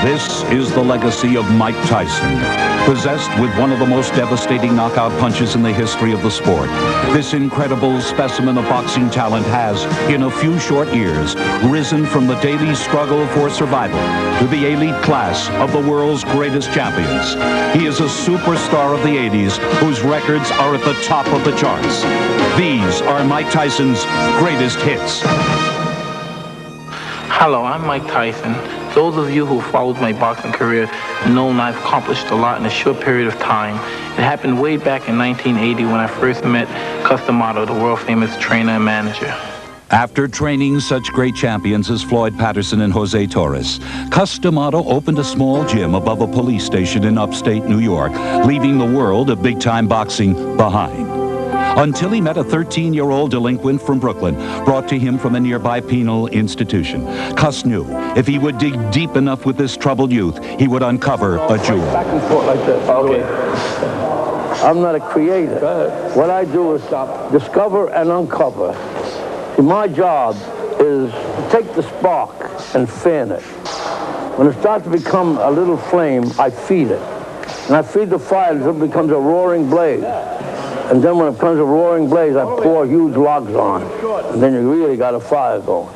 This is the legacy of Mike Tyson, possessed with one of the most devastating knockout punches in the history of the sport. This incredible specimen of boxing talent has, in a few short years, risen from the daily struggle for survival to the elite class of the world's greatest champions. He is a superstar of the 80s whose records are at the top of the charts. These are Mike Tyson's greatest hits. Hello, I'm Mike Tyson. Those of you who followed my boxing career know I've accomplished a lot in a short period of time. It happened way back in 1980 when I first met Customato, the world-famous trainer and manager. After training such great champions as Floyd Patterson and Jose Torres, Customato opened a small gym above a police station in upstate New York, leaving the world of big-time boxing behind. Until he met a 13-year-old delinquent from Brooklyn, brought to him from a nearby penal institution. Cuss knew if he would dig deep enough with this troubled youth, he would uncover a jewel. Back and forth like this. Okay. I'm not a creator. What I do is discover and uncover. See, my job is to take the spark and fan it. When it starts to become a little flame, I feed it. And I feed the fire until it becomes a roaring blaze. And then when it comes a roaring blaze, I pour huge logs on. And then you really got a fire going.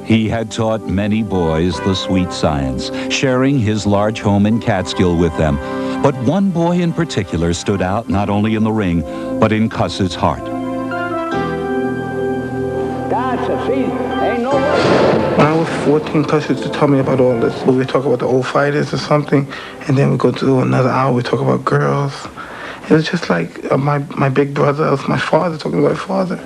He had taught many boys the sweet science, sharing his large home in Catskill with them. But one boy in particular stood out not only in the ring, but in Cuss's heart. That's it. See, ain't no way. When I was 14, Cuss used to tell me about all this. We would talk about the old fighters or something, and then we go to another hour, we talk about girls. It was just like my big brother, it was my father talking to my father.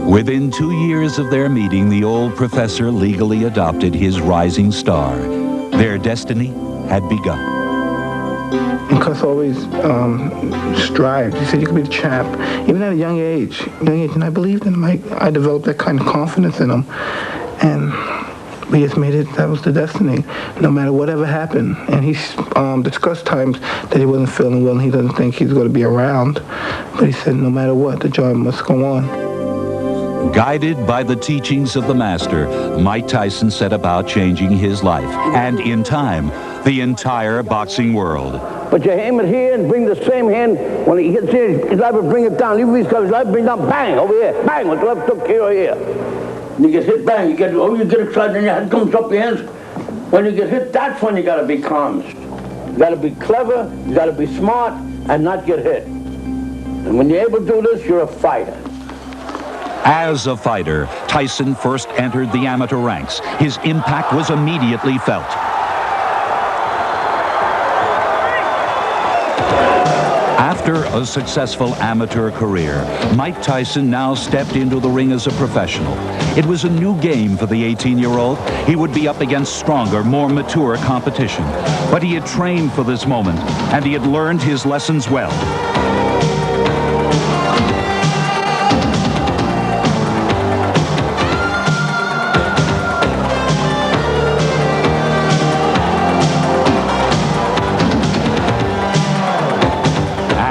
Within 2 years of their meeting, the old professor legally adopted his rising star. Their destiny had begun. And Cuss always strived. He said, you can be the champ, even at a young age. And I believed in him. I developed that kind of confidence in him. And we just made it, that was the destiny, no matter whatever happened. And he's discussed times that he wasn't feeling well and he doesn't think he's going to be around. But he said, no matter what, the job must go on. Guided by the teachings of the master, Mike Tyson set about changing his life, and in time, the entire boxing world. But you aim it here and bring the same hand. When he hits here, his life will bring it down. Leave his life, bring it down, bang, over here. Bang, with the left hook here, here. And you get hit, bang, you get excited, and your head comes up your hands. When you get hit, that's when you got to be calm. You got to be clever, you got to be smart, and not get hit. And when you're able to do this, you're a fighter. As a fighter, Tyson first entered the amateur ranks. His impact was immediately felt. After a successful amateur career, Mike Tyson now stepped into the ring as a professional. It was a new game for the 18-year-old. He would be up against stronger, more mature competition. But he had trained for this moment, and he had learned his lessons well.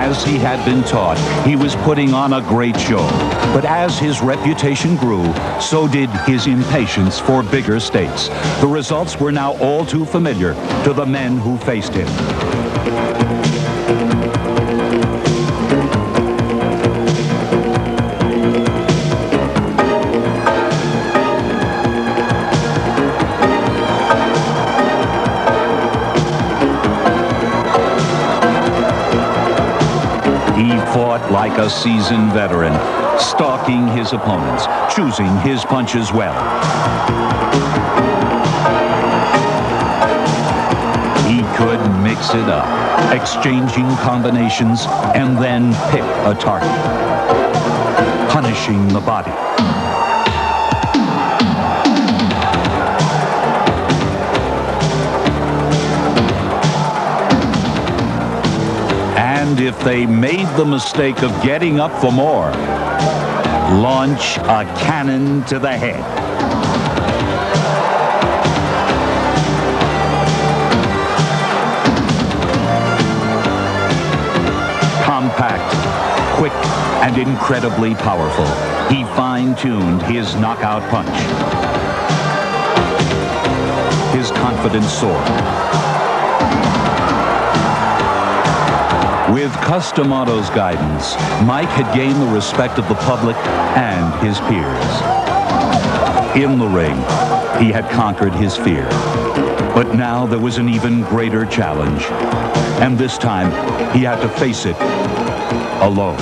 As he had been taught, he was putting on a great show. But as his reputation grew, so did his impatience for bigger stakes. The results were now all too familiar to the men who faced him. He fought like a seasoned veteran, stalking his opponents, choosing his punches well. He could mix it up, exchanging combinations, and then pick a target, punishing the body. And if they made the mistake of getting up for more, launch a cannon to the head. Compact, quick, and incredibly powerful, he fine-tuned his knockout punch. His confidence soared. With Cus D'Amato's guidance, Mike had gained the respect of the public and his peers. In the ring, he had conquered his fear. But now there was an even greater challenge. And this time, he had to face it alone.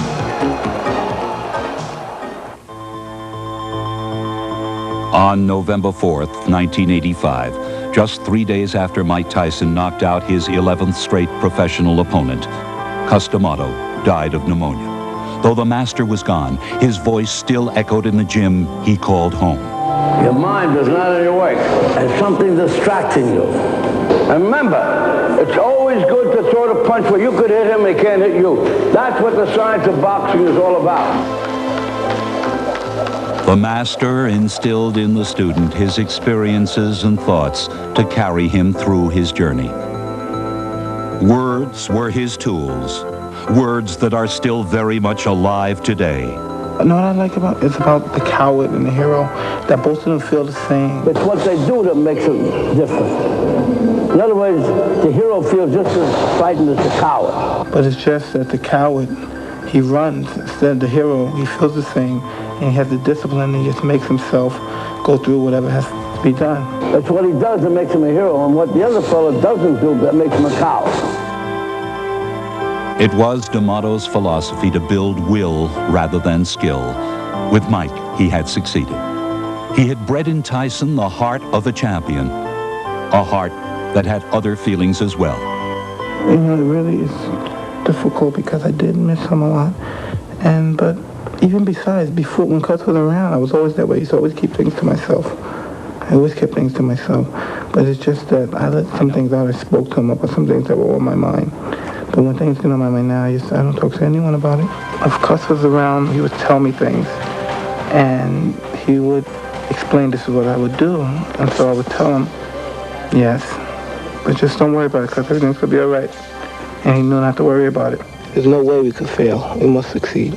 On November 4th, 1985, just 3 days after Mike Tyson knocked out his 11th straight professional opponent, Cus D'Amato died of pneumonia. Though the master was gone, his voice still echoed in the gym he called home. Your mind is not on your way. There's something distracting you. And remember, it's always good to throw the punch where you could hit him, he can't hit you. That's what the science of boxing is all about. The master instilled in the student his experiences and thoughts to carry him through his journey. Words were his tools, words that are still very much alive today. You know what I like about it's about the coward and the hero, that both of them feel the same. It's what they do that makes them different. In other words, the hero feels just as frightened as the coward. But it's just that the coward, he runs. Instead of the hero, he feels the same, and he has the discipline, and he just makes himself go through whatever has to be done. That's what he does that makes him a hero, and what the other fellow doesn't do that makes him a coward. It was D'Amato's philosophy to build will rather than skill. With Mike, he had succeeded. He had bred in Tyson the heart of a champion, a heart that had other feelings as well. You know, it really is difficult because I did miss him a lot. But even besides, before, when Cus was around, I was always that way. I used to always keep things to myself. I always kept things to myself. But it's just that I let some things out. I spoke to him about some things that were on my mind. But when things get on my mind now, I don't talk to anyone about it. If Cus was around, he would tell me things. And he would explain this is what I would do. And so I would tell him, yes, but just don't worry about it, Cus. Everything's going to be all right. And he knew not to worry about it. There's no way we could fail. We must succeed.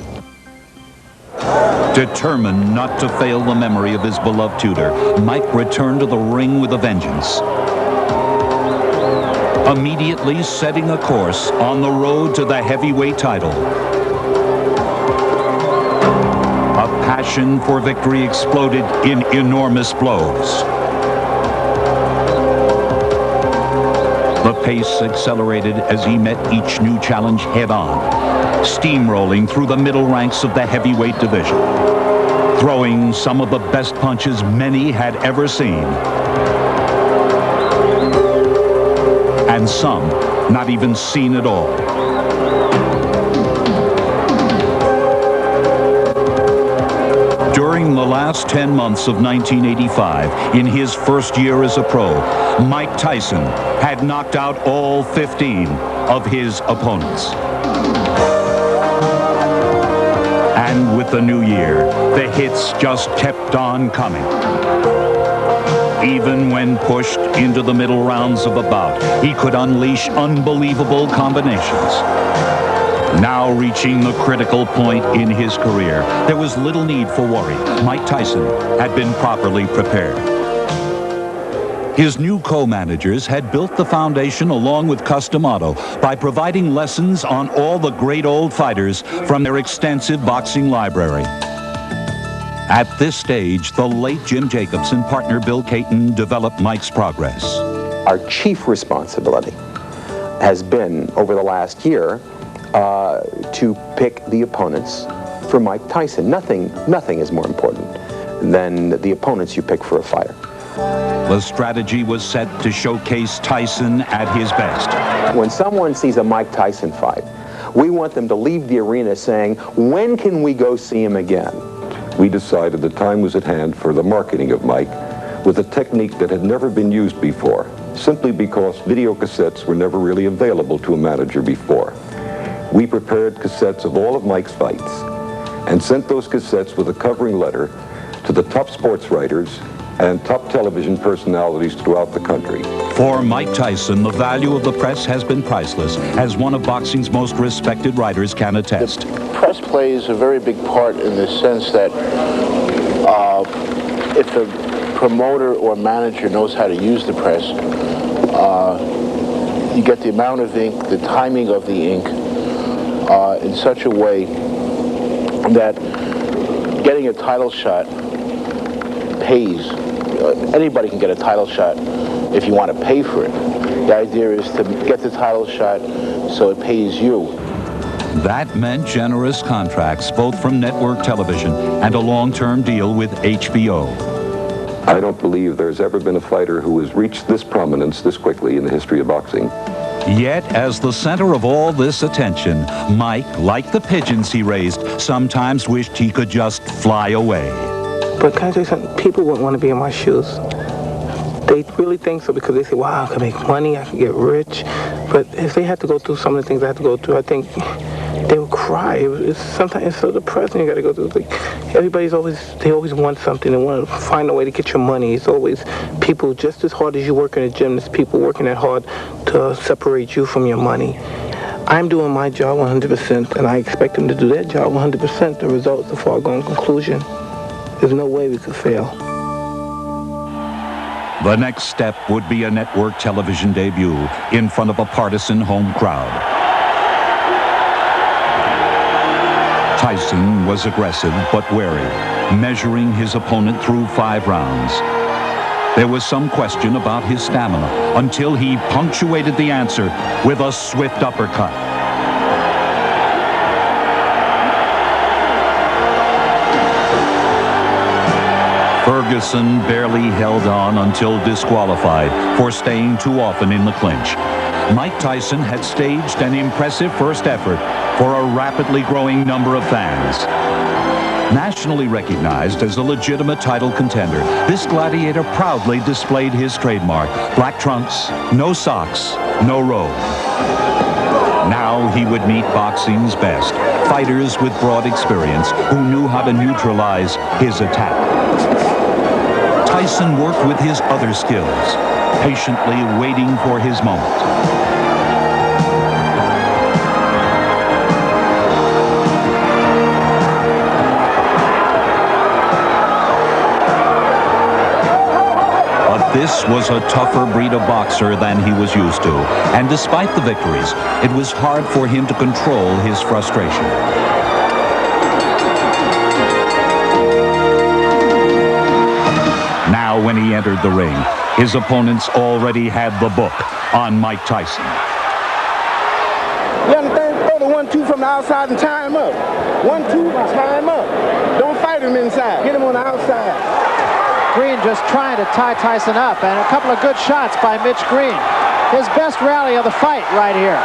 Determined not to fail the memory of his beloved tutor, Mike returned to the ring with a vengeance. Immediately setting a course on the road to the heavyweight title. A passion for victory exploded in enormous blows. The pace accelerated as he met each new challenge head-on, steamrolling through the middle ranks of the heavyweight division, throwing some of the best punches many had ever seen. And some not even seen at all. During the last 10 months of 1985, in his first year as a pro, Mike Tyson had knocked out all 15 of his opponents. And with the new year, the hits just kept on coming. Even when pushed into the middle rounds of a bout, he could unleash unbelievable combinations. Now reaching the critical point in his career, there was little need for worry. Mike Tyson had been properly prepared. His new co-managers had built the foundation along with Cus D'Amato by providing lessons on all the great old fighters from their extensive boxing library. At this stage, the late Jim Jacobs and partner Bill Caton developed Mike's progress. Our chief responsibility has been, over the last year, to pick the opponents for Mike Tyson. Nothing is more important than the opponents you pick for a fighter. The strategy was set to showcase Tyson at his best. When someone sees a Mike Tyson fight, we want them to leave the arena saying, when can we go see him again? We decided the time was at hand for the marketing of Mike with a technique that had never been used before, simply because video cassettes were never really available to a manager before. We prepared cassettes of all of Mike's fights and sent those cassettes with a covering letter to the top sports writers and top television personalities throughout the country. For Mike Tyson, the value of the press has been priceless, as one of boxing's most respected writers can attest. The press plays a very big part in the sense that if a promoter or manager knows how to use the press, you get the amount of ink, the timing of the ink, in such a way that getting a title shot pays. Anybody can get a title shot if you want to pay for it. The idea is to get the title shot so it pays you. That meant generous contracts, both from network television and a long-term deal with HBO. I don't believe there's ever been a fighter who has reached this prominence this quickly in the history of boxing. Yet, as the center of all this attention, Mike, like the pigeons he raised, sometimes wished he could just fly away. But can I tell you something? People wouldn't want to be in my shoes. They really think so because they say, wow, I can make money, I can get rich. But if they had to go through some of the things I had to go through, I think they would cry. Sometimes it's so depressing you got to go through. Like, they always want something. They want to find a way to get your money. It's always people just as hard as you work in a gym, there's people working that hard to separate you from your money. I'm doing my job 100%, and I expect them to do their job 100%. The result's a foregone conclusion. There's no way we could fail. The next step would be a network television debut in front of a partisan home crowd. Tyson was aggressive but wary, measuring his opponent through 5 rounds. There was some question about his stamina until he punctuated the answer with a swift uppercut. Ferguson barely held on until disqualified for staying too often in the clinch. Mike Tyson had staged an impressive first effort for a rapidly growing number of fans. Nationally recognized as a legitimate title contender, this gladiator proudly displayed his trademark: black trunks, no socks, no robe. Now he would meet boxing's best, fighters with broad experience who knew how to neutralize his attack. Tyson worked with his other skills, patiently waiting for his moment. But this was a tougher breed of boxer than he was used to, and despite the victories, it was hard for him to control his frustration. Now, when he entered the ring, his opponents already had the book on Mike Tyson. You understand? Throw the 1-2 from the outside and tie him up. 1-2, tie him up. Don't fight him inside. Get him on the outside. Green just trying to tie Tyson up, and a couple of good shots by Mitch Green. His best rally of the fight right here.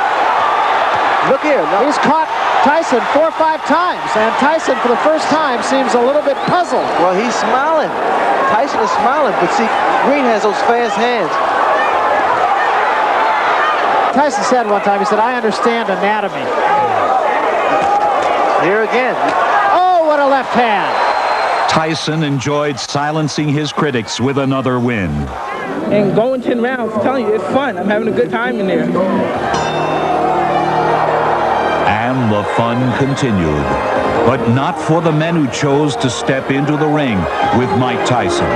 Look here. No. He's caught Tyson 4 or 5 times, and Tyson for the first time seems a little bit puzzled. Well, he's smiling. Tyson is smiling, but see, Green has those fast hands. Tyson said one time, he said, I understand anatomy. Here again. Oh, what a left hand. Tyson enjoyed silencing his critics with another win. And going 10 rounds, I'm telling you, it's fun. I'm having a good time in there. And the fun continued, but not for the men who chose to step into the ring with Mike Tyson.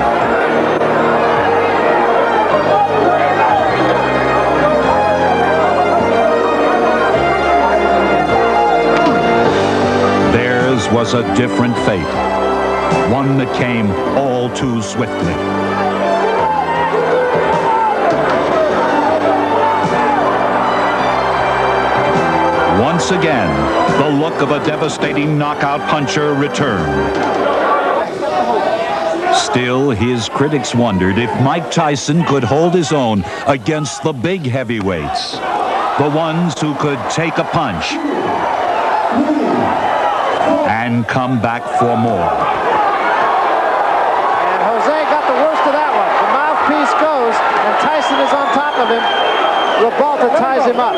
Theirs was a different fate, one that came all too swiftly. Once again, the look of a devastating knockout puncher returned. Still, his critics wondered if Mike Tyson could hold his own against the big heavyweights, the ones who could take a punch and come back for more. And Jose got the worst of that one. The mouthpiece goes, and Tyson is on top of him. Rebalta ties him up.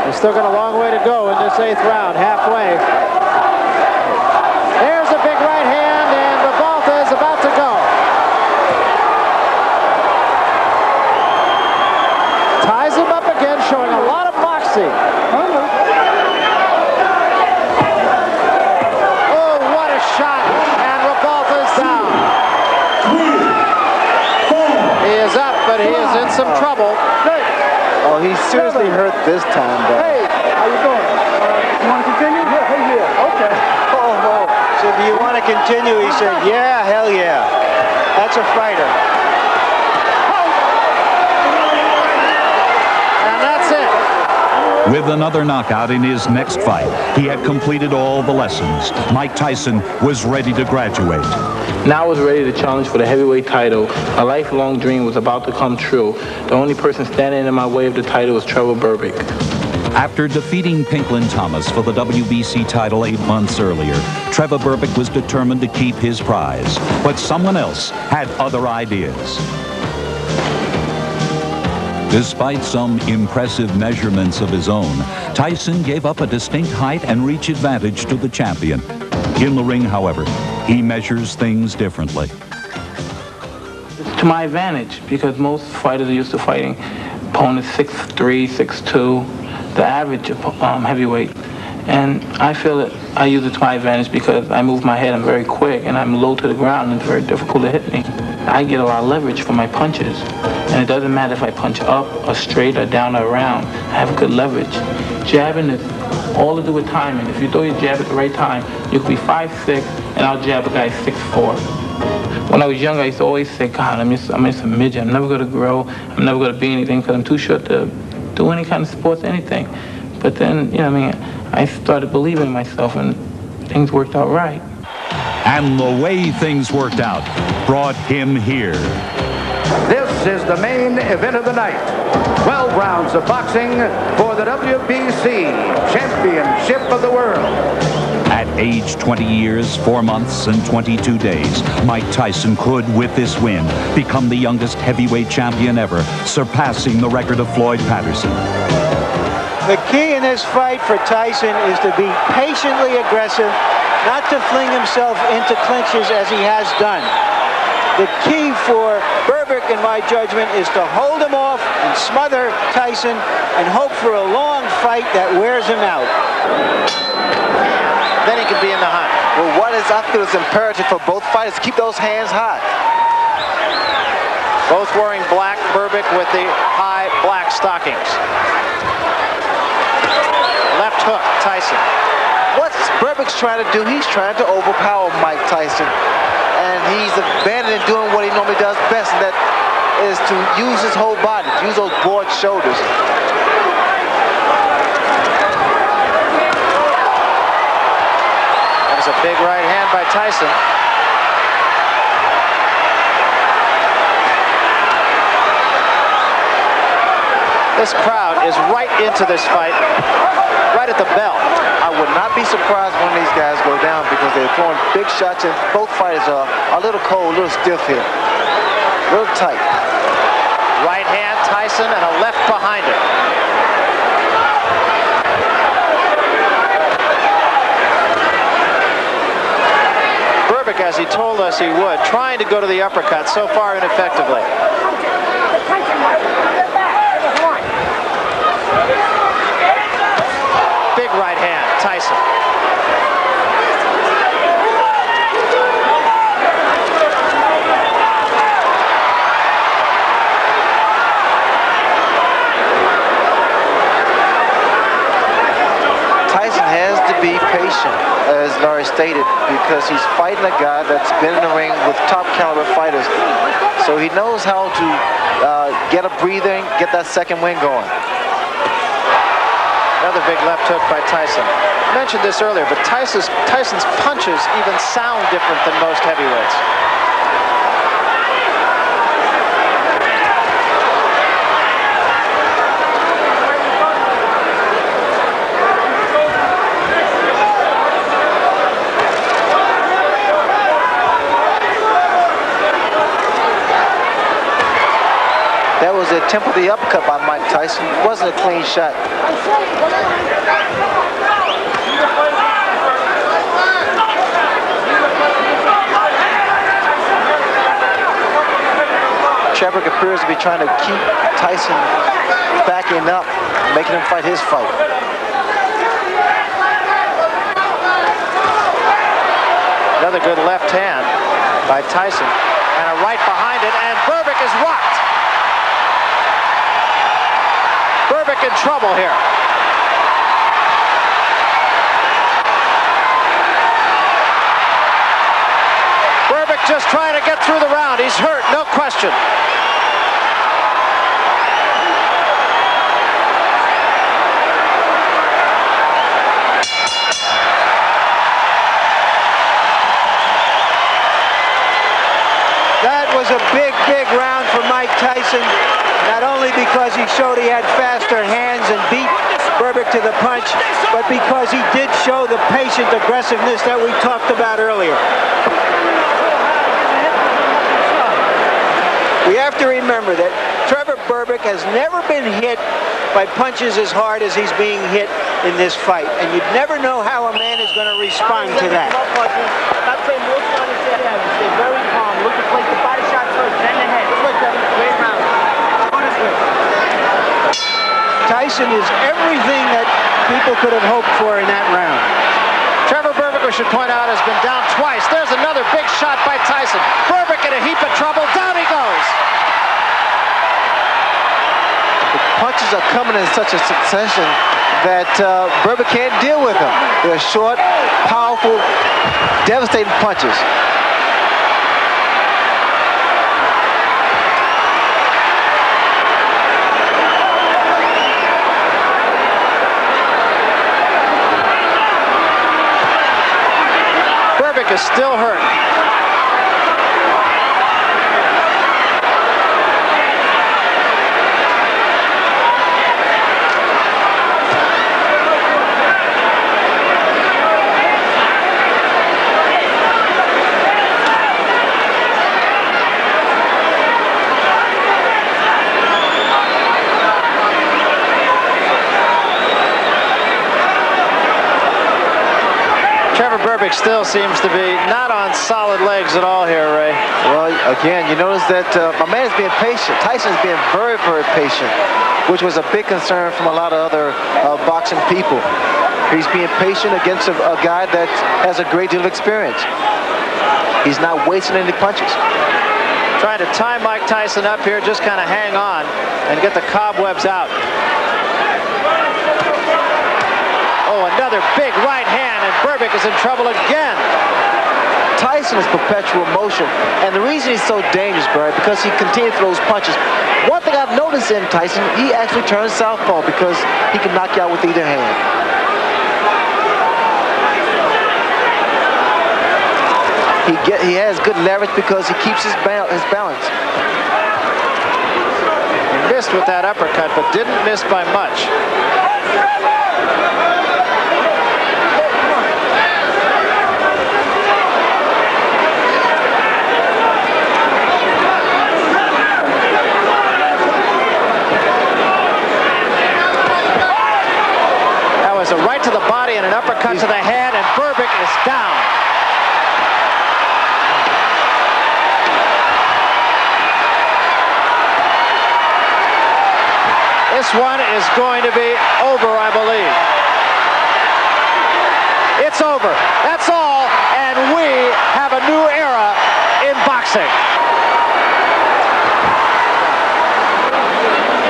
He's still got a long way to go in this 8th round, halfway. There's a big right hand, and Rebalta is about to go. Ties him up again, showing a lot of moxie. Oh, what a shot, and Rebalta's down. but he is in some trouble. Oh, he's seriously hurt this time, though. Hey, how you doing? You want to continue? Yeah, okay. Oh. So do you want to continue? He said, yeah, hell yeah. That's a fighter. And that's it. With another knockout in his next fight, he had completed all the lessons. Mike Tyson was ready to graduate. Now I was ready to challenge for the heavyweight title. My lifelong dream was about to come true. The only person standing in my way of the title was Trevor Berbick. After defeating Pinklin Thomas for the WBC title 8 months earlier, Trevor Berbick was determined to keep his prize. But someone else had other ideas. Despite some impressive measurements of his own, Tyson gave up a distinct height and reach advantage to the champion. In the ring, however, he measures things differently. It's to my advantage because most fighters are used to fighting opponents 6'3", 6'2", the average heavyweight. And I feel that I use it to my advantage because I move my head, I'm very quick, and I'm low to the ground, and it's very difficult to hit me. I get a lot of leverage from my punches, and it doesn't matter if I punch up or straight or down or around. I have good leverage. Jabbing is all to do with timing. If you throw your jab at the right time, you could be 5'6", and I'll jab a guy 6'4". When I was younger, I used to always say, God, I'm just a midget. I'm never going to grow. I'm never going to be anything because I'm too short to do any kind of sports, anything. But then, I started believing in myself, and things worked out right. And the way things worked out brought him here. This is the main event of the night. 12 rounds of boxing for the WBC Championship of the World. At age 20 years, 4 months, and 22 days, Mike Tyson could, with this win, become the youngest heavyweight champion ever, surpassing the record of Floyd Patterson. The key in this fight for Tyson is to be patiently aggressive, not to fling himself into clinches as he has done. The key for Berbick, in my judgment, is to hold him off and smother Tyson and hope for a long fight that wears him out. Then he can be in the hunt. Well, I feel is imperative for both fighters to keep those hands hot. Both wearing black, Berbick with the high black stockings. Left hook, Tyson. What's Berbick's trying to do? He's trying to overpower Mike Tyson. And he's abandoning doing what he normally does best, and that is to use his whole body, to use those broad shoulders. That was a big right hand by Tyson. This crowd is right into this fight, right at the bell. I would not be surprised when these guys go down because they're throwing big shots, and both fighters are a little cold, a little stiff here. A little tight. Right hand, Tyson, and a left behind it. Berbick, as he told us he would, trying to go to the uppercut, so far ineffectively. Big right hand, Tyson. Tyson has to be patient, as Larry stated, because he's fighting a guy that's been in the ring with top caliber fighters. So he knows how to get a breather, get that second wind going. Another big left hook by Tyson. I mentioned this earlier, but Tyson's punches even sound different than most heavyweights. That was an attempt at the uppercut by Mike Tyson. It wasn't a clean shot. Trevor appears to be trying to keep Tyson backing up, making him fight his fight. Another good left hand by Tyson, and a right behind it, and Berbick is rocked. Berbick in trouble here. Berbick just trying to get through the round. He's hurt, no question. That was a big, big round for Mike Tyson, not only because he showed he had faster hands and beat Berbick to the punch, but because he did show the patient aggressiveness that we talked about earlier. We have to remember that Trevor Berbick has never been hit by punches as hard as he's being hit in this fight, and you'd never know how a man is going to respond to that. Stay very calm. Look to place the body shots first, then the head. Great round. Tyson is everything that people could have hoped for in that round. Trevor Berbick, we should point out, has been down twice. There's another big shot by Tyson. Berbick in a heap of trouble. Down he goes. The punches are coming in such a succession that Berbick can't deal with them. They're short, powerful, devastating punches. Berbick is still hurt. Trevor Berbick still seems to be not on solid legs at all here, Ray. Well, again, you notice that my man is being patient. Tyson's being very, very patient, which was a big concern from a lot of other boxing people. He's being patient against a guy that has a great deal of experience. He's not wasting any punches. Trying to tie Mike Tyson up here, just kind of hang on and get the cobwebs out. Oh, another big right hand, and Berbick is in trouble again. Tyson is perpetual motion, and the reason he's so dangerous, Barry, because he continues to throw those punches. One thing I've noticed in Tyson, he actually turns southpaw because he can knock you out with either hand. He has good leverage because he keeps his balance. He missed with that uppercut, but didn't miss by much. A right to the body and an uppercut to the head, and Berbick is down. This one is going to be over, I believe. It's over. That's all, and we have a new era in boxing.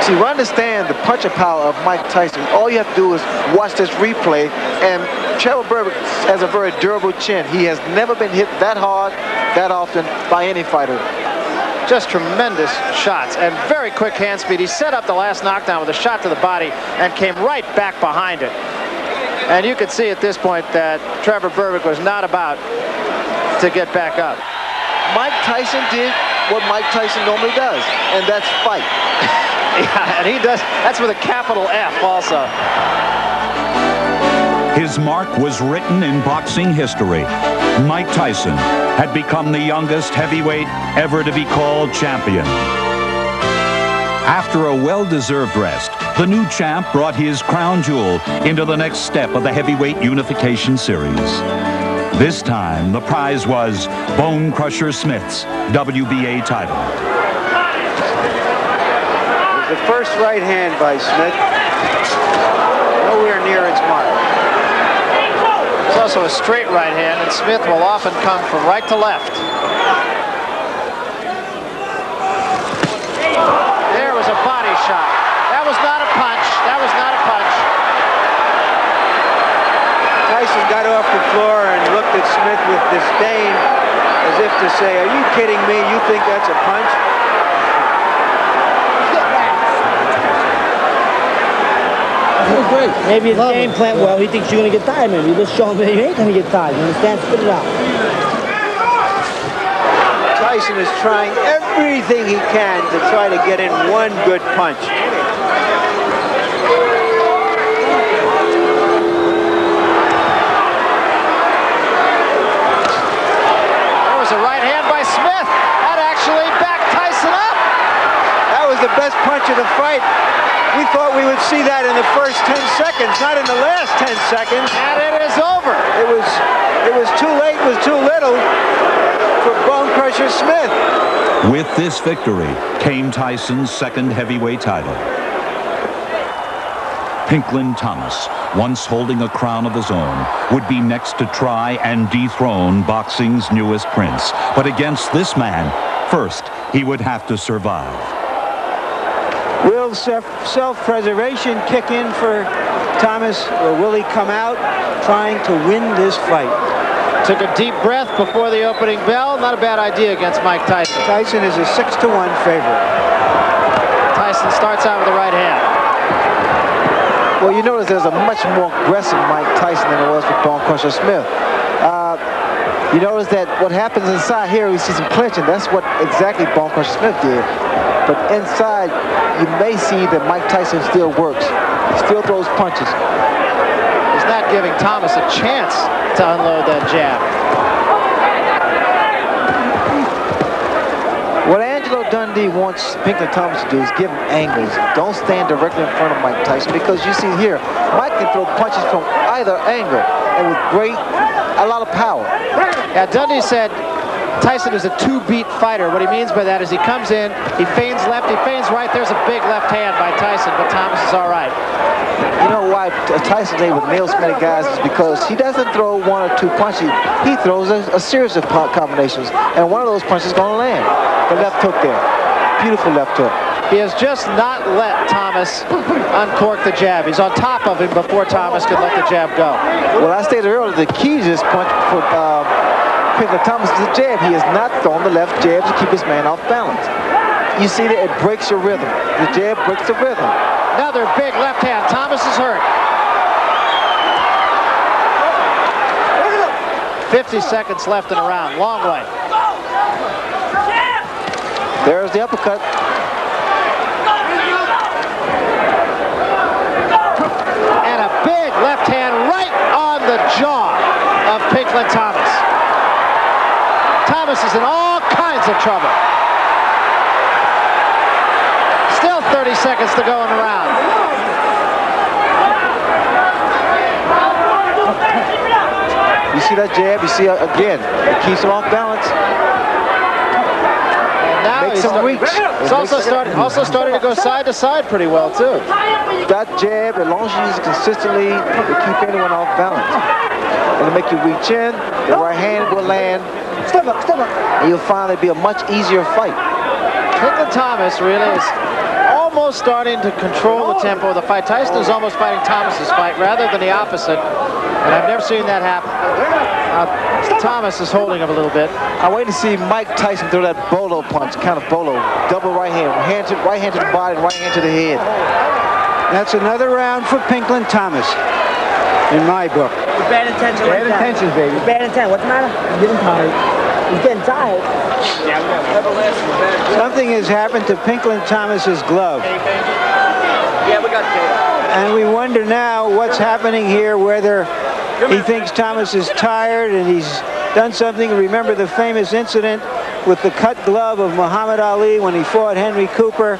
See, we understand the punching power of Mike Tyson. All you have to do is watch this replay, and Trevor Berbick has a very durable chin. He has never been hit that hard, that often by any fighter. Just tremendous shots and very quick hand speed. He set up the last knockdown with a shot to the body and came right back behind it. And you could see at this point that Trevor Berbick was not about to get back up. Mike Tyson did what Mike Tyson normally does, and that's fight. Yeah, and he does. That's with a capital F also. His mark was written in boxing history. Mike Tyson had become the youngest heavyweight ever to be called champion. After a well-deserved rest, the new champ brought his crown jewel into the next step of the heavyweight unification series. This time, the prize was Bone Crusher Smith's WBA title. The first right hand by Smith, nowhere near its mark. It's also a straight right hand, and Smith will often come from right to left. There was a body shot. That was not a punch. That Tyson got off the floor and looked at Smith with disdain, as if to say, "Are you kidding me? You think that's a punch?" Maybe his game plan, well, he thinks you're going to get tired. Maybe just show him that you ain't going to get tired. You understand? Spit it out. Tyson is trying everything he can to try to get in one good punch. There was a right hand by Smith. That actually backed Tyson up. That was the best punch of the fight. We thought we would see that in the first 10 seconds, not in the last 10 seconds. And it is over. It was too late, was too little for Bone Crusher Smith. With this victory came Tyson's second heavyweight title. Pinklin Thomas, once holding a crown of his own, would be next to try and dethrone boxing's newest prince. But against this man, first, he would have to survive. Will self-preservation kick in for Thomas, or will he come out trying to win this fight? Took a deep breath before the opening bell. Not a bad idea against Mike Tyson. Tyson is a 6-1 favorite. Tyson starts out with the right hand. Well, you notice there's a much more aggressive Mike Tyson than there was with Bone Crusher Smith. You notice that what happens inside here, we see some clinching. That's what exactly Bone Crusher Smith did. But inside, you may see that Mike Tyson still works. Still throws punches. He's not giving Thomas a chance to unload that jab. What Angelo Dundee wants Pinklin Thomas to do is give him angles. Don't stand directly in front of Mike Tyson, because you see here, Mike can throw punches from either angle and with a lot of power. Yeah, Dundee said Tyson is a two-beat fighter. What he means by that is he comes in, he feigns left, he feigns right. There's a big left hand by Tyson, but Thomas is all right. You know why Tyson's able to nail so many guys is because he doesn't throw one or two punches. He throws a series of combinations, and one of those punches is going to land. The left hook there. Beautiful left hook. He has just not let Thomas uncork the jab. He's on top of him before Thomas could let the jab go. Well, I stated earlier, the key to this punch for Pinklin Thomas is the jab. He has not thrown the left jab to keep his man off balance. You see that it breaks your rhythm. The jab breaks the rhythm. Another big left hand. Thomas is hurt. 50 seconds left in the round. Long way. There's the uppercut. And a big left hand right on the jaw of Pinklin Thomas. Thomas is in all kinds of trouble. Still 30 seconds to go in the round. You see that jab? You see again, it keeps him off balance. Now makes him reach. He's also starting to go side to side pretty well too. That jab, as long as you use it consistently, will keep anyone off balance. It'll make you reach in. The right hand will land. Step up, step up. And you'll find it'll be a much easier fight. Pinklin Thomas really is almost starting to control the tempo of the fight. Tyson is almost fighting Thomas's fight rather than the opposite. And I've never seen that happen. Thomas is holding him a little bit. I wait to see Mike Tyson throw that bolo punch, kind of bolo, double right hand to the body, right hand to the head. That's another round for Pinklin Thomas, in my book. Bad intentions. Bad intentions, baby. Bad intent. What's the matter? He's getting tired. He's getting tired. Something has happened to Pinklin Thomas's glove. Yeah, we got Jada. And we wonder now what's happening here, whether he thinks Thomas is tired and he's done something. Remember the famous incident with the cut glove of Muhammad Ali when he fought Henry Cooper.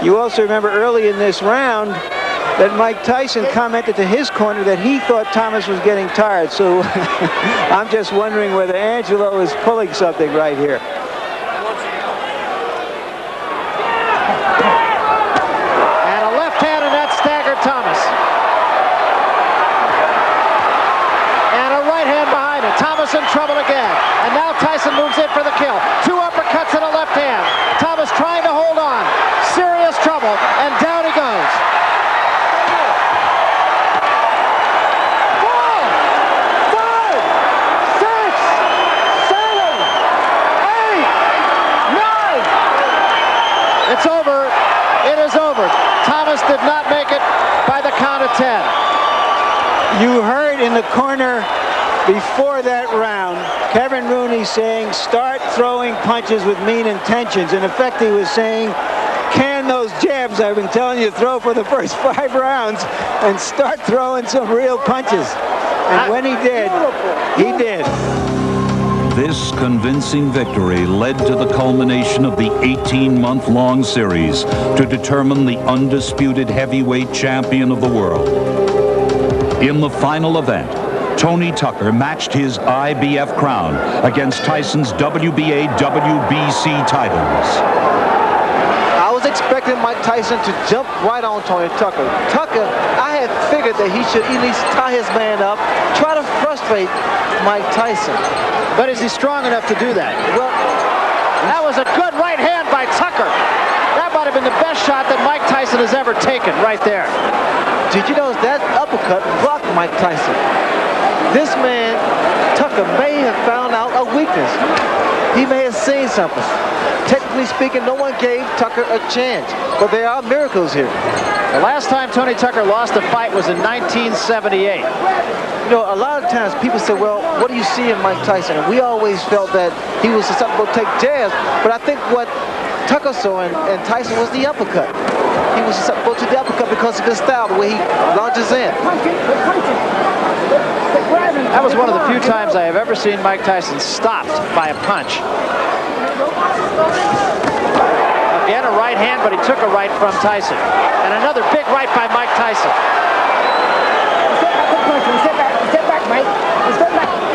You also remember early in this round that Mike Tyson commented to his corner that he thought Thomas was getting tired. So I'm just wondering whether Angelo is pulling something right here. And a left hand, and that staggered Thomas. And a right hand behind it. Thomas in trouble again. And now Tyson moves in for the kill. Two uppercuts and a left hand. Thomas trying to hold on. Serious trouble, and down he goes. just did not make it by the count of 10. You heard in the corner before that round, Kevin Rooney saying, start throwing punches with mean intentions. In effect, he was saying, can those jabs I've been telling you to throw for the first 5 rounds and start throwing some real punches. And when he did, he did. This convincing victory led to the culmination of the 18-month-long series to determine the undisputed heavyweight champion of the world. In the final event, Tony Tucker matched his IBF crown against Tyson's WBA, WBC titles. I was expecting Mike Tyson to jump right on Tony Tucker. Tucker, I had figured that he should at least tie his man up, try to frustrate Mike Tyson. But is he strong enough to do that? Well, that was a good right hand by Tucker. That might have been the best shot that Mike Tyson has ever taken right there. Did you notice that uppercut blocked Mike Tyson? This man, Tucker, may have found out a weakness. He may have seen something. Technically speaking, no one gave Tucker a chance, but there are miracles here. The last time Tony Tucker lost a fight was in 1978. You know, a lot of times people say, well, what do you see in Mike Tyson? And we always felt that he was susceptible to take jabs, but I think what Tucker saw in Tyson was the uppercut. He was susceptible to the uppercut because of his style, the way he launches in. That was one of the few times I have ever seen Mike Tyson stopped by a punch. Again, a right hand, but he took a right from Tyson. And another big right by Mike Tyson.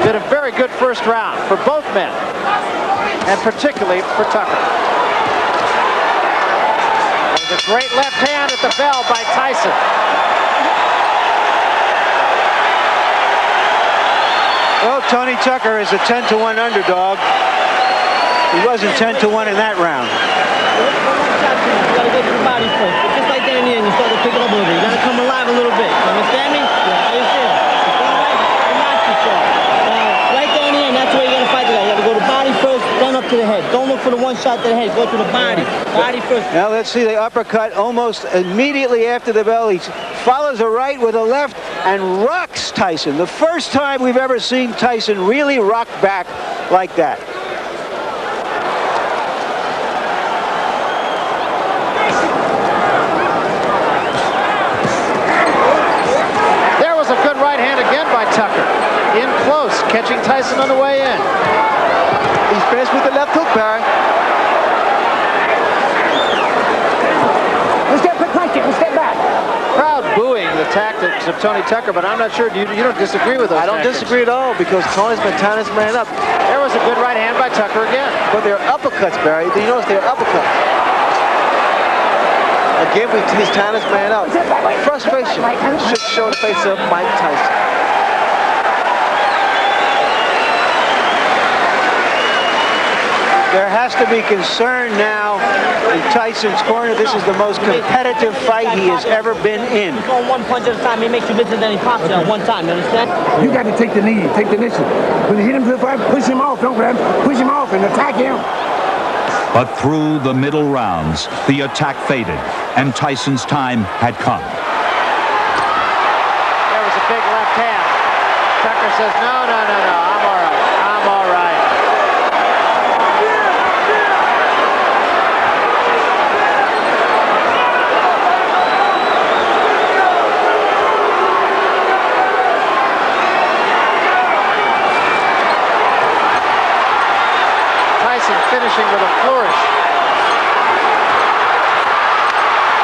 Did a very good first round for both men, and particularly for Tucker. There's a great left hand at the bell by Tyson. Well, Tony Tucker is a 10-to-1 underdog. He wasn't 10-to-1 in that round. You gotta go to the body first. But just like that in the end, you start to pick it up a little bit. You gotta come alive a little bit. You understand me? Yeah, how you feel? You feel right? Relax yourself. Right there in the end, that's where you gotta fight the guy. You gotta go to the body first, then up to the head. Don't look for the one shot to the head. Go to the body. Body first. Now let's see the uppercut almost immediately after the bell. He follows a right with a left and rocks Tyson. The first time we've ever seen Tyson really rock back like that. There was a good right hand again by Tucker. In close, catching Tyson on the way in. He's finished with the left hook, Barry. Step back. Crowd booing the tactics of Tony Tucker, but I'm not sure. You don't disagree with those I don't tactics. disagree at all because Tony's been tying his man up. There was a good right hand by Tucker again. But they're uppercuts, Barry. You notice they're uppercuts. Again, he's tying his man up. Frustration should show in the face of Mike Tyson. There has to be concern now in Tyson's corner. This is the most competitive fight he has ever been in. He's going one punch at a time. He makes you listen, then he pops you at one time. You understand? You got to take the knee, take the initiative. When you hit him to the fight, push him off. Don't grab him. Push him off and attack him. But through the middle rounds, the attack faded, and Tyson's time had come. There was a big left hand. Tucker says, no, I'm all right. I'm all right. Tyson finishing with a flourish.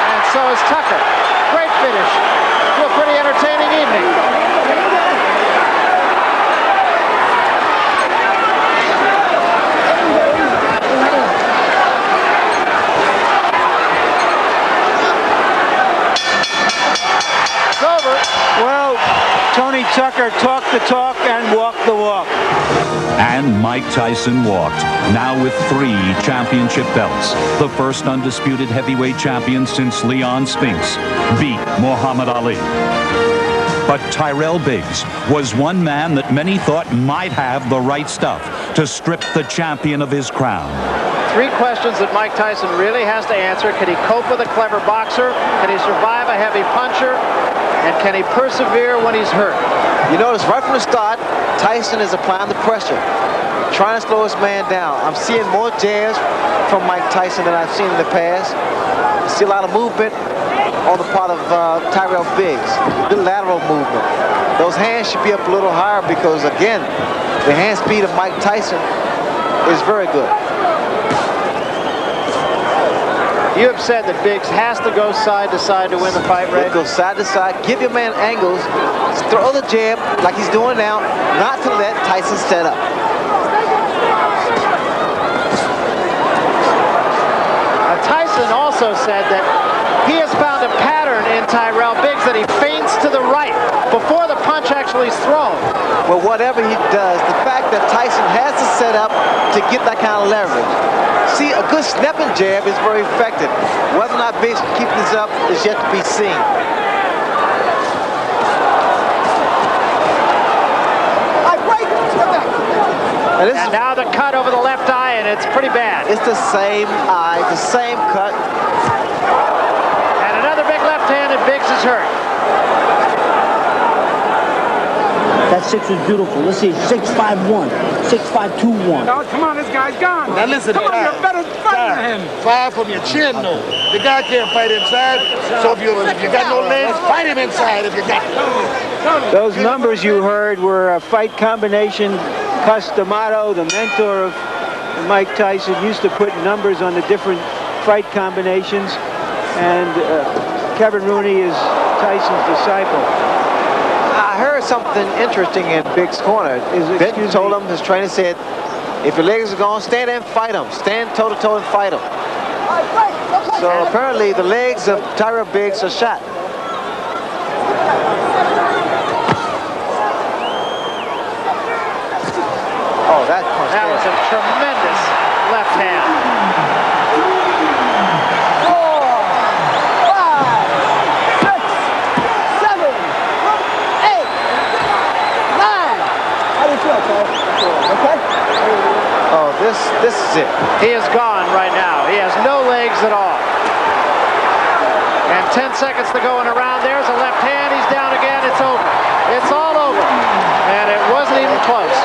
And so is Tucker. Great finish to a pretty entertaining evening. It's over. Well, Tony Tucker talked the talk and walked the walk. And Mike Tyson walked, now with 3 championship belts. The first undisputed heavyweight champion since Leon Spinks beat Muhammad Ali. But Tyrell Biggs was one man that many thought might have the right stuff to strip the champion of his crown. three questions that Mike Tyson really has to answer. Can he cope with a clever boxer? Can he survive a heavy puncher? And can he persevere when he's hurt? You notice right from the start, Tyson is applying the pressure, trying to slow his man down. I'm seeing more jabs from Mike Tyson than I've seen in the past. I see a lot of movement on the part of Tyrell Biggs, good lateral movement. Those hands should be up a little higher because, again, the hand speed of Mike Tyson is very good. You have said that Biggs has to go side to side to win the fight, Ray? Go side to side, give your man angles, throw the jab like he's doing now, not to let Tyson set up. Tyson also said that he has found a pattern in Tyrell Biggs that he feints to the right before the punch actually is thrown. Well, whatever he does, the fact that Tyson has to set up to get that kind of leverage. See, a good snapping jab is very effective. Whether or not Biggs can keep this up is yet to be seen. And now the cut over the left eye, and it's pretty bad. It's the same eye, the same cut. And another big left hand, and Biggs is hurt. That 6 was beautiful. Let's see, 6-5-1, 6-5-2-1. Oh, come on, this guy's gone. Now listen to Come on, you're better fighter than him. Fire from your chin, though. The guy can't fight inside, so if you got no legs, fight him inside if you got no. Those numbers you heard were a fight combination. Customato, the mentor of Mike Tyson, used to put numbers on the different fight combinations, and Kevin Rooney is Tyson's disciple. I heard something interesting in Biggs' corner. Biggs told him, his trainer said, if your legs are gone, stand there and fight him. Stand toe-to-toe and fight him. So apparently the legs of Tyrell Biggs are shot. Oh, that was a tremendous left hand. 4, 5, 6, 7, 8, 9. How do you feel, Cole? Okay? Oh, this is it. He is gone right now. He has no legs at all. And 10 seconds to go in a round. There's a left hand. He's down again. It's over. It's all over. And it wasn't even close.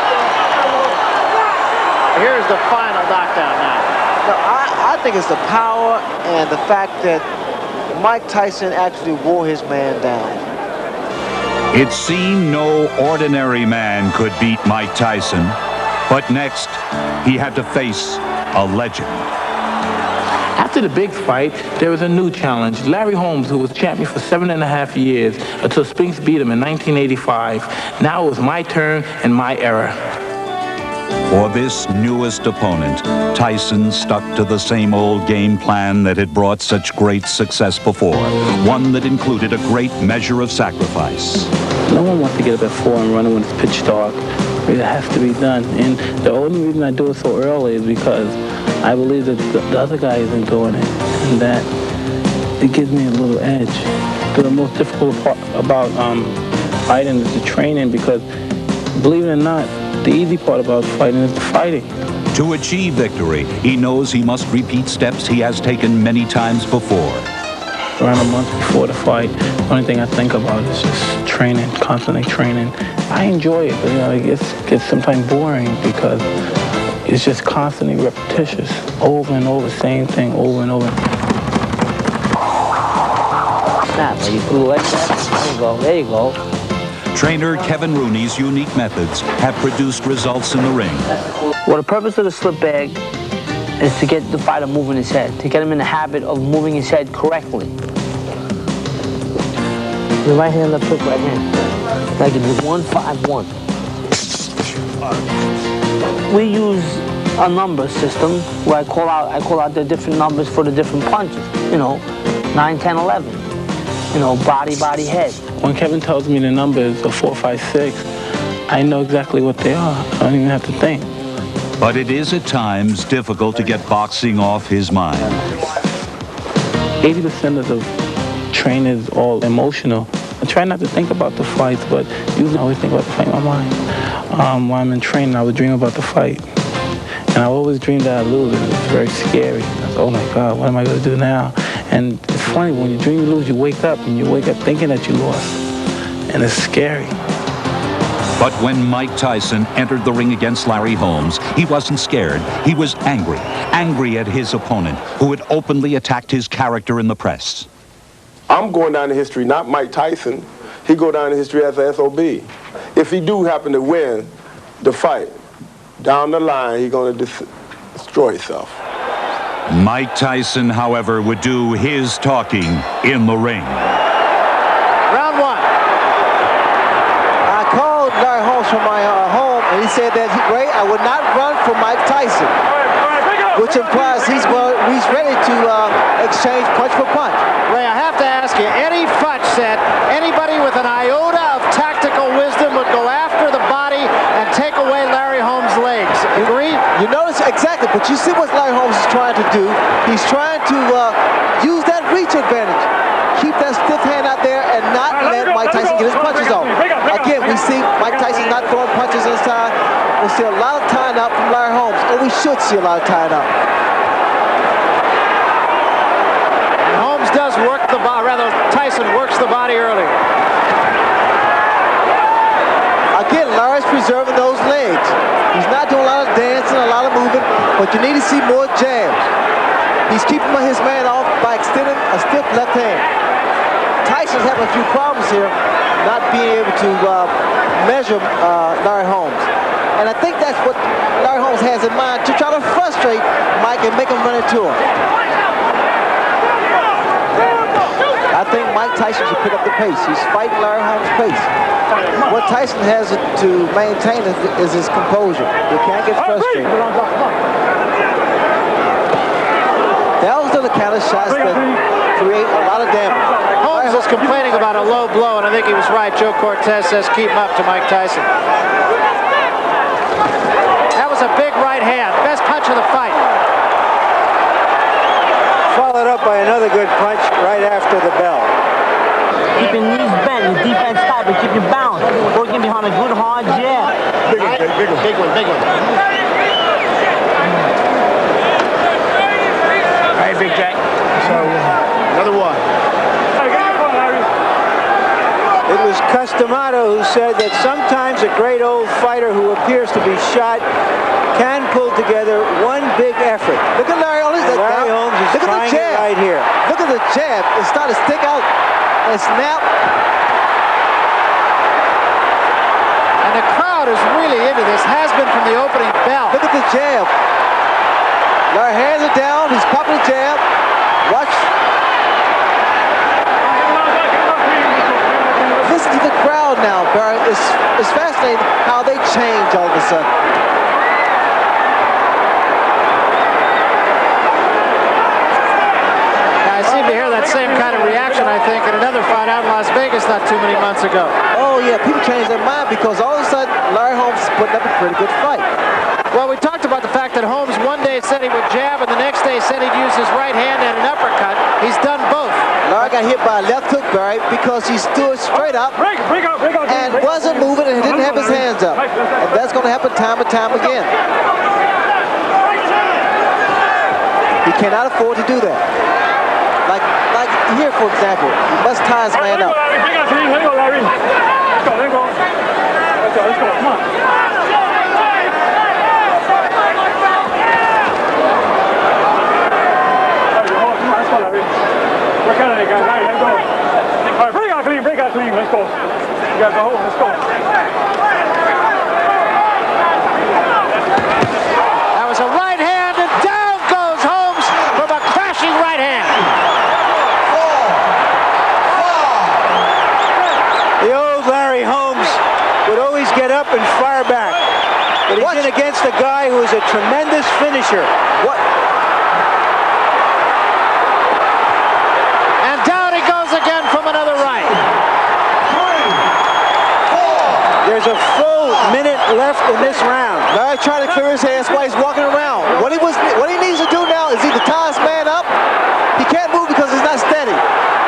Here's the final knockdown now. No, I think it's the power and the fact that Mike Tyson actually wore his man down. It seemed no ordinary man could beat Mike Tyson. But next, he had to face a legend. After the big fight, there was a new challenge. Larry Holmes, who was champion for 7.5 years, until Spinks beat him in 1985. Now it was my turn and my era. For this newest opponent, Tyson stuck to the same old game plan that had brought such great success before, one that included a great measure of sacrifice. No one wants to get up at 4 and run when it's pitch dark. It has to be done. And the only reason I do it so early is because I believe that the other guy isn't doing it, and that it gives me a little edge. The most difficult part about fighting is the training, because believe it or not, the easy part about fighting is the fighting. To achieve victory, he knows he must repeat steps he has taken many times before. Around a month before the fight, the only thing I think about is just training, constantly training. I enjoy it, but it gets sometimes boring because it's just constantly repetitious, over and over, same thing, over and over. Snap, you put it like that. There you go, there you go. Trainer Kevin Rooney's unique methods have produced results in the ring. Well, the purpose of the slip bag is to get the fighter moving his head, to get him in the habit of moving his head correctly. The right hand, left hook, right hand. Like it was 1-5-1. We use a number system where I call out the different numbers for the different punches. 9, 10, 11. Body, head. When Kevin tells me the numbers of 4, 5, 6, I know exactly what they are. I don't even have to think. But it is at times difficult to get boxing off his mind. 80% of the training is all emotional. I try not to think about the fights, but usually I always think about the fight in my mind. While I'm in training, I would dream about the fight. And I always dreamed that I'd lose. It was very scary. I thought, oh my God, what am I going to do now? And it's funny, when you dream you lose, you wake up, and you wake up thinking that you lost. And it's scary. But when Mike Tyson entered the ring against Larry Holmes, he wasn't scared. He was angry. Angry at his opponent, who had openly attacked his character in the press. I'm going down in history, not Mike Tyson. He go down in history as an SOB. If he do happen to win the fight, down the line, he's going to destroy himself. Mike Tyson, however, would do his talking in the ring. Round one. I called Larry Holmes from my home, and he said that, Ray, I would not run for Mike Tyson, which implies he's ready to exchange punch for punch. Ray, I have to ask you, Eddie Futch said anybody with an iota of tactical wisdom would go after the body and take away Larry Holmes' legs. Agree? You notice exactly, but you see what Larry Holmes is trying to do. He's trying to use that reach advantage. Keep that stiff hand out there and not let Mike Tyson get his punches off. Again, we see Mike Tyson not throwing punches inside. We'll see a lot of tying up from Larry Holmes, or we should see a lot of tying up. Holmes does work the body, rather Tyson works the body early. Again, Larry's preserving those legs. He's not doing a lot of dancing, a lot of moving, but you need to see more jabs. He's keeping his man off by extending a stiff left hand. Tyson's having a few problems here, not being able to measure Larry Holmes. And I think that's what Larry Holmes has in mind, to try to frustrate Mike and make him run into him. I think Mike Tyson should pick up the pace. He's fighting Larry Holmes' pace. What Tyson has to maintain is his composure. He can't get frustrated. Those are the kind of shots that create a lot of damage. Holmes was complaining about a low blow, and I think he was right. Joe Cortez says keep him up to Mike Tyson. That was a big right hand. Best punch of the fight. Followed up by another good punch right after the bell. Keep your knees bent, your defense tight, but keep your balance. Or get behind a good hard jab. Big one. All right, Big Jack. Another one. It was Customato who said that sometimes a great old fighter who appears to be shot can pull together one big effort. Look at Larry Holmes. Larry Holmes is trying it right here. Look at the jab. It's starting to stick out and snap. And the crowd is really into this, has been from the opening bell. Look at the jab. Larry hands it down. He's popping the jab. Watch. Listen to the crowd now, Barry. It's fascinating how they change all of a sudden. I seem to hear that same kind of reaction, I think, in another fight out in Las Vegas not too many months ago. Oh, yeah, people change their mind because all of a sudden Larry Holmes is putting up a pretty good fight. Well, we talked about the fact that Holmes one day said he would jab and the next day said he'd use his right hand and an uppercut. He's done both. Larry got hit by a left hook, Barry, because he stood straight up and wasn't moving and didn't have his hands up. And that's going to happen time and time again. He cannot afford to do that. Like here, for example, he must tie his man up. Let's go. Come on. Work out of it, guys. All right, let's go. All right, break out clean. Let's go. You guys go home. Let's go. That was a right hand, and down goes Holmes from a crashing right hand. The old Larry Holmes would always get up and fire back. But he's in against a guy who is a tremendous finisher. What? And down he goes again from another right. There's a full minute left in this round. Larry trying to clear his hands while he's walking around. What he needs to do now is either tie his man up. He can't move because he's not steady.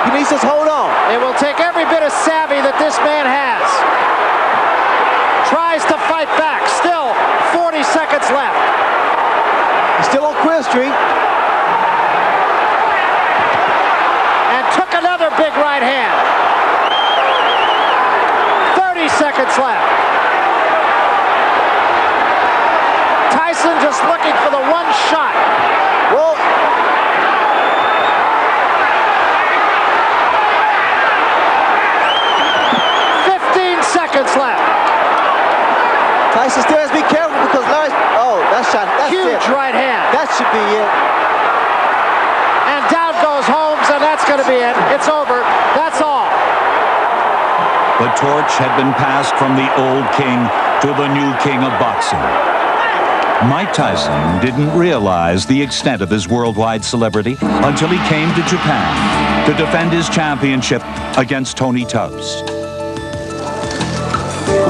He needs to just hold on. It will take every bit of savvy that this man has. Tries to fight back. Still 40 seconds left. street. And took another big right hand. 30 seconds left. Tyson just looking for the one shot. Well, 15 seconds left. Tyson still has to be careful because Larry, that shot, that's Huge it. right hand. That should be it. And down goes Holmes, and that's going to be it. It's over. That's all. The torch had been passed from the old king to the new king of boxing. Mike Tyson didn't realize the extent of his worldwide celebrity until he came to Japan to defend his championship against Tony Tubbs.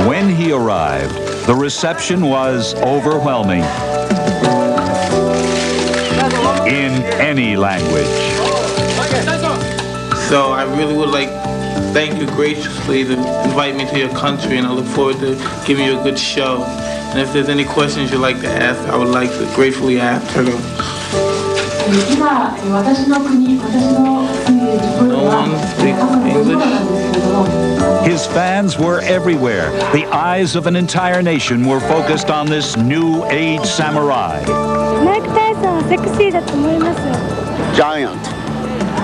When he arrived, the reception was overwhelming in any language. So I really would like thank you graciously to invite me to your country, and I look forward to giving you a good show. And if there's any questions you'd like to ask, I would like to gratefully answer them. No one speaks English. His fans were everywhere. The eyes of an entire nation were focused on this new age samurai. Mike Tyson はセクシーだと思います。 Giant.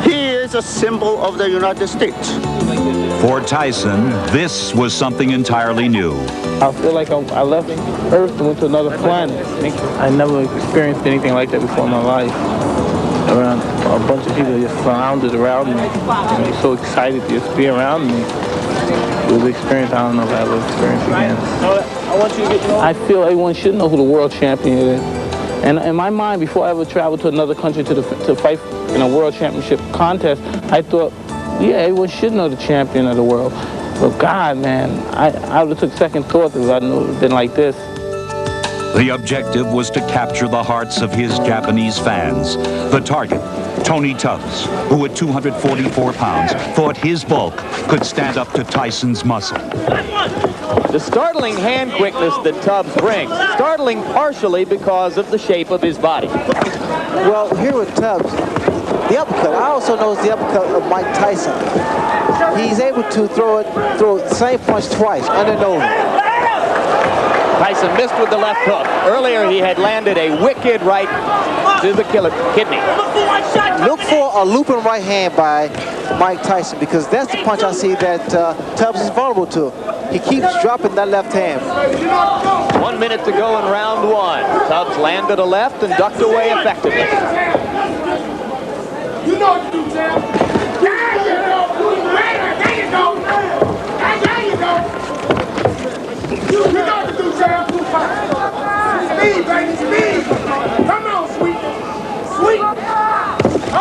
He is a symbol of the United States. For Tyson, this was something entirely new. I feel like I left Earth and went to another planet. I never experienced anything like that before in my life. Around a bunch of people just surrounded around me, and they're so excited to just be around me. It was an experience I don't know if I will experience again. I feel everyone should know who the world champion is. And in my mind, before I ever traveled to another country to fight in a world championship contest, I thought, yeah, everyone should know the champion of the world. But God, man, I would have took second thought if I knew it would have been like this. The objective was to capture the hearts of his Japanese fans. The target, Tony Tubbs, who at 244 pounds thought his bulk could stand up to Tyson's muscle. The startling hand quickness that Tubbs brings, startling partially because of the shape of his body. Well, here with Tubbs, the uppercut. I also noticed the uppercut of Mike Tyson. He's able to throw the same punch twice, under and over. Tyson missed with the left hook. Earlier, he had landed a wicked right to the kidney. Look for a looping right hand by Mike Tyson, because that's the punch I see that Tubbs is vulnerable to. He keeps dropping that left hand. 1 minute to go in round one. Tubbs landed a left and ducked away effectively. You know what to do, Sam. There you go. There you go. There you go. You know what to do, Sam. Speed, baby, speed. Come on, sweet. Sweet. Oh,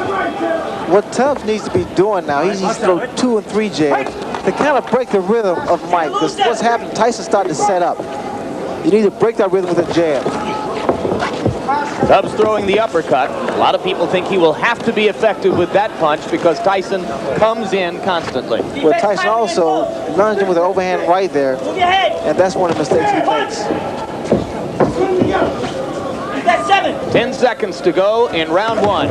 right there. What Tubbs needs to be doing now, he needs to throw 2 and 3 jabs to kind of break the rhythm of Mike. Because what's happening, Tyson starting to set up. You need to break that rhythm with a jab. Tubbs throwing the uppercut. A lot of people think he will have to be effective with that punch because Tyson comes in constantly. Well, Tyson also lunged with an overhand right there, and that's one of the mistakes he makes. 10 seconds to go in round one.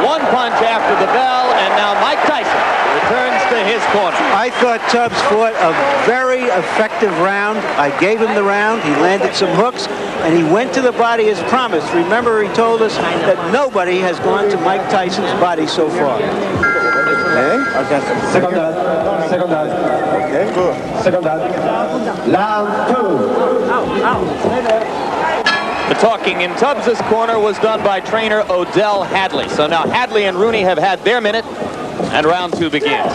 One punch after the bell, and now Mike Tyson returns to his corner. I thought Tubbs fought a very effective round. I gave him the round. He landed some hooks, and he went to the body as promised. Remember, he told us that nobody has gone to Mike Tyson's body so far. Okay. Second down. Second down. Okay, good. Second down. Round 2. The talking in Tubbs' corner was done by trainer Odell Hadley. So now Hadley and Rooney have had their minute, and round two begins.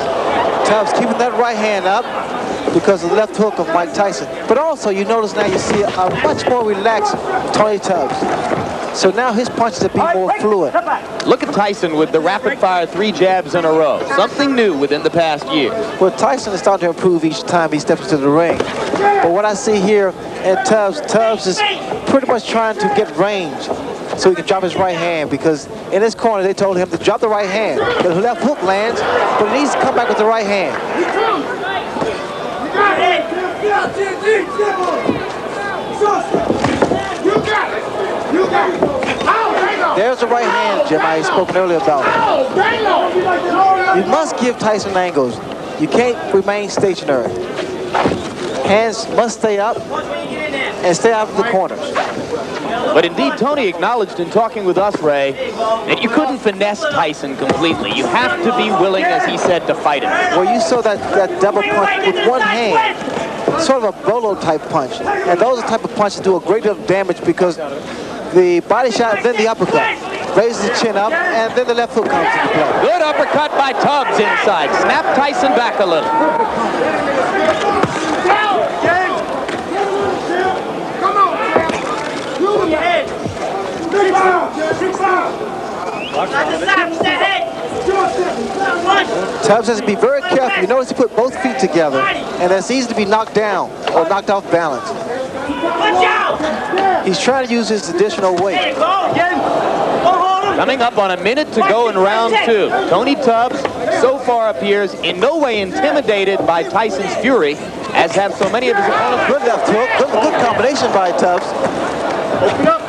Tubbs keeping that right hand up because of the left hook of Mike Tyson. But also, you notice now you see a much more relaxed Tony Tubbs. So now his punches are being more fluid. Look at Tyson with the rapid-fire 3 jabs in a row. Something new within the past year. Well, Tyson is starting to improve each time he steps into the ring. But what I see here at Tubbs is pretty much trying to get range. so he can drop his right hand, because in his corner they told him to drop the right hand. The left hook lands, but he needs to come back with the right hand. There's the right hand, Jim, I spoke earlier about. You must give Tyson angles. You can't remain stationary. Hands must stay up and stay out of the corners. But indeed, Tony acknowledged in talking with us, Ray, that you couldn't finesse Tyson completely. You have to be willing, as he said, to fight him. Well, you saw that double punch with one hand, sort of a bolo type punch. And those are the type of punches that do a great deal of damage, because the body shot, then the uppercut. Raises the chin up, and then the left hook comes into play. Good uppercut by Tubbs inside. Snap Tyson back a little. Tubbs has to be very careful. You notice he put both feet together, and it's easy to be knocked down or knocked off balance. He's trying to use his additional weight. Coming up on a minute to go in round two. Tony Tubbs so far appears in no way intimidated by Tyson's fury, as have so many of his opponents. Good left hook, good combination by Tubbs. Open up.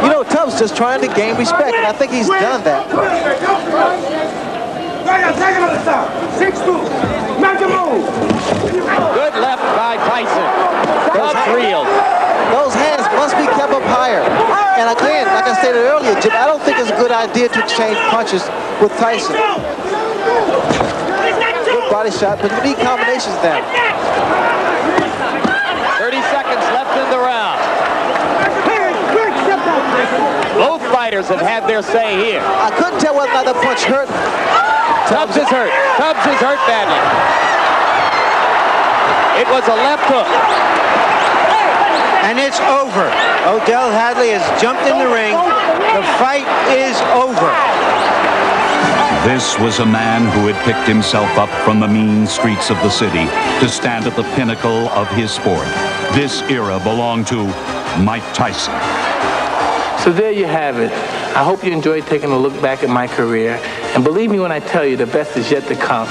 You know, Tubbs just trying to gain respect, and I think he's done that. Good left by Tyson. Tubbs reels. Those hands must be kept up higher. And again, like I stated earlier, Jim, I don't think it's a good idea to exchange punches with Tyson. Good body shot, but you need combinations now. 30 seconds left in the round. Both fighters have had their say here. I couldn't tell whether or not the punch hurt. Tubbs is hurt. Tubbs is hurt badly. It was a left hook. And it's over. Odell Hadley has jumped in the ring. The fight is over. This was a man who had picked himself up from the mean streets of the city to stand at the pinnacle of his sport. This era belonged to Mike Tyson. So there you have it. I hope you enjoyed taking a look back at my career. And believe me when I tell you, the best is yet to come.